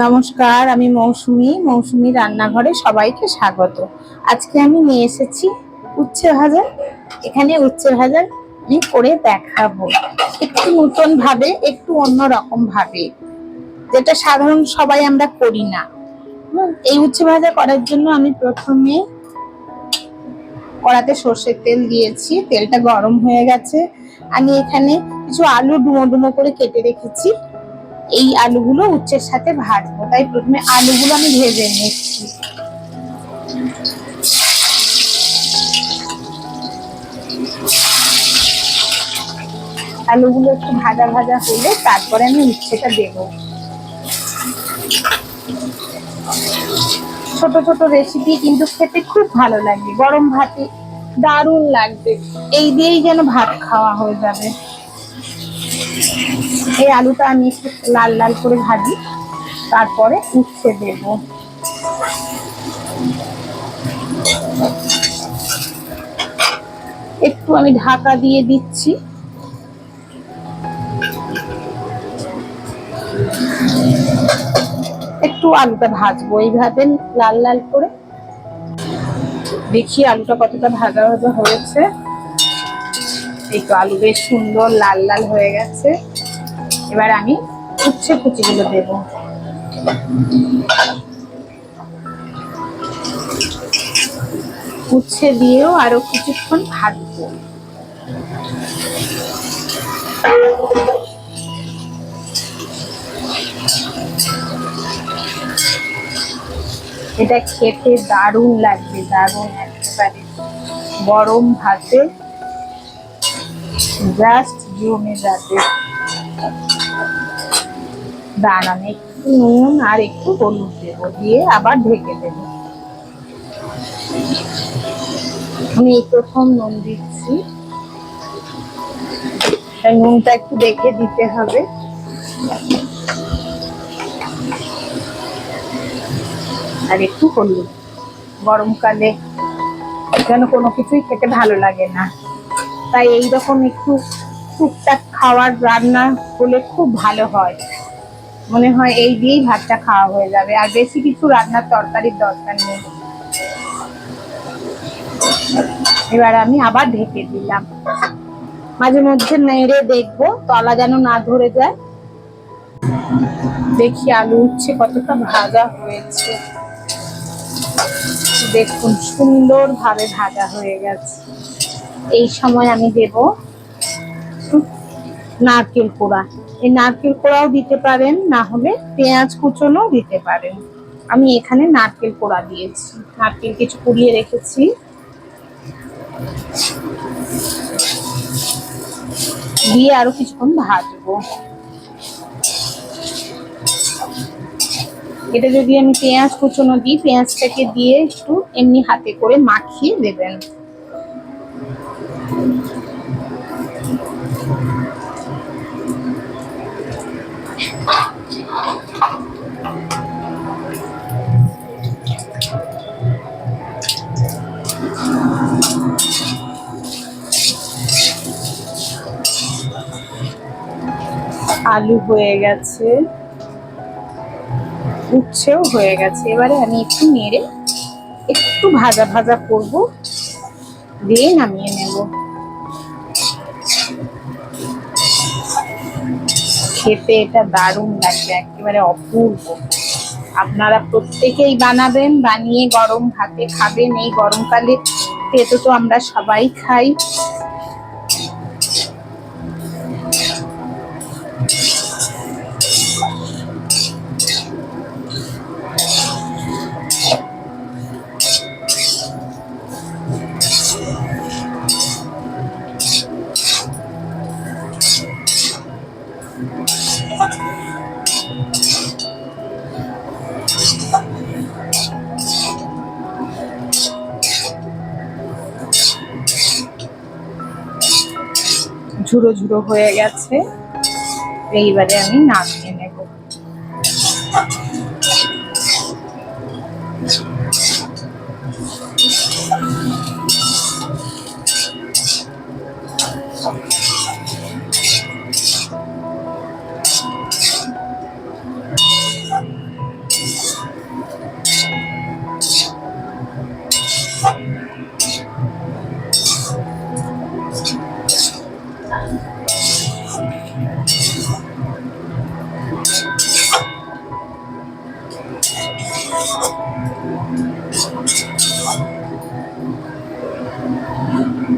নমস্কার, আমি মৌসুমী রান্নাঘরে সবাইকে স্বাগত। আজকে আমি নিয়ে এসেছি উচ্ছে ভাজা। এখানে উচ্ছে ভাজা আমি করে দেখাবো একটু নতুন ভাবে, একটু অন্যরকম ভাবে, যেটা সাধারণ সবাই আমরা করি না। এই উচ্ছে ভাজা করার জন্য আমি প্রথমে কড়াতে সর্ষের তেল দিয়েছি, তেলটা গরম হয়ে গেছে। আমি এখানে কিছু আলু ডুমো ডুমো করে কেটে রেখেছি। এই আলুগুলো উচ্ছের সাথে ভাজবো, তাই প্রথমে আলুগুলো আমি ভেজে নিচ্ছি। আলুগুলো একটু ভাজা ভাজা হলে তারপরে আমি উচ্ছেটা দেব। ছোট ছোট রেসিপি কিন্তু খেতে খুব ভালো লাগে, গরম ভাতে দারুণ লাগবে। এই দিয়েই যেন ভাত খাওয়া হয়ে যাবে। এই আলুটা আমি একটু লাল লাল করে ভাজি, তারপরে উচ্ছে দেব। একটু আমি ঢাকা দিয়ে দিচ্ছি। একটু আলুটা ভাজবো এইভাবে লাল লাল করে। দেখি আলুটা কতটা ভাজা ভাজা হয়েছে। এই তো আলু বেশ সুন্দর লাল লাল হয়ে গেছে। এবার আমি উচ্ছে কুচিগুলো দেব। উচ্ছে দিয়েও আরো কিছুক্ষণ ভাজবো। এটা খেতে দারুণ লাগবে, দারুণ একেবারে গরম ভাতে জাস্ট জমে যাবে। দাঁড়ান, একটু নুন আর একটু হলুদ দেবো, দিয়ে আবার ঢেকে দেব। আমি এই প্রথম নুন দিচ্ছি, নুনটা একটু দেখে দিতে হবে। আর একটু হলুদ। গরমকালে যেন কোনো কিছুই খেতে ভালো লাগে না, তাই এইরকম একটু টুকটাক খাওয়ার রান্না হলে খুব ভালো হয়। মনে হয় এই দিয়েই ভাতটা খাওয়া হয়ে যাবে, আর বেশি কিছু রান্নার তরকারির দরকার নেই। এবার আমি আবার ঢেকে দিলাম। মাঝে মধ্যে নেড়ে দেখবো তলা যেন না ধরে যায়। দেখি আলু উচ্ছে কতটা ভাজা হয়েছে। দেখুন সুন্দর ভাবে ভাজা হয়ে গেছে। এই সময় আমি দেব নারকেল কোড়া। এই নারকেল কোড়াও দিতে পারেন, না হলে পেঁয়াজ কুচনো দিতে পারেন। আমি এখানে নারকেল কোড়া দিয়েছি, নারকেল কিছু কুড়িয়ে রেখেছি। দিয়ে আরো কিছুক্ষণ ভাজবো। এটা যদি আমি পেঁয়াজ কুচনো দিই, পেঁয়াজটাকে দিয়ে একটু এমনি হাতে করে মাখিয়ে দেবেন। আলু হয়ে গেছে, উচ্ছেও হয়ে গেছে। এবারে আমি একটু নেড়ে একটু ভাজা ভাজা করব, দিয়ে নামিয়ে নেব। খেতে এটা দারুণ লাগবে, একেবারে অপূর্ব। আপনারা প্রত্যেকেই বানাবেন, বানিয়ে গরম ভাতে খাবেন। এই গরমকালে পেঁপে তো আমরা সবাই খাই। ঝুড়ো ঝুড়ো হয়ে গেছে, এইবারে আমি নামিয়ে নেব।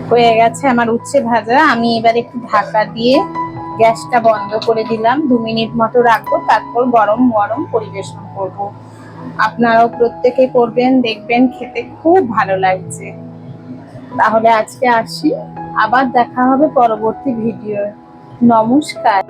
হয়ে গেছে আমার উচ্ছে ভাজা। আমি এবার একটু ঢাকা দিয়ে গ্যাসটা বন্ধ করে দিলাম, 2 মিনিট মতো রাখবো, তারপর গরম গরম পরিবেশন করব। আপনারাও প্রত্যেকে করবেন, দেখবেন খেতে খুব ভালো লাগছে। তাহলে আজকে আসি, আবার দেখা হবে পরবর্তী ভিডিও। নমস্কার।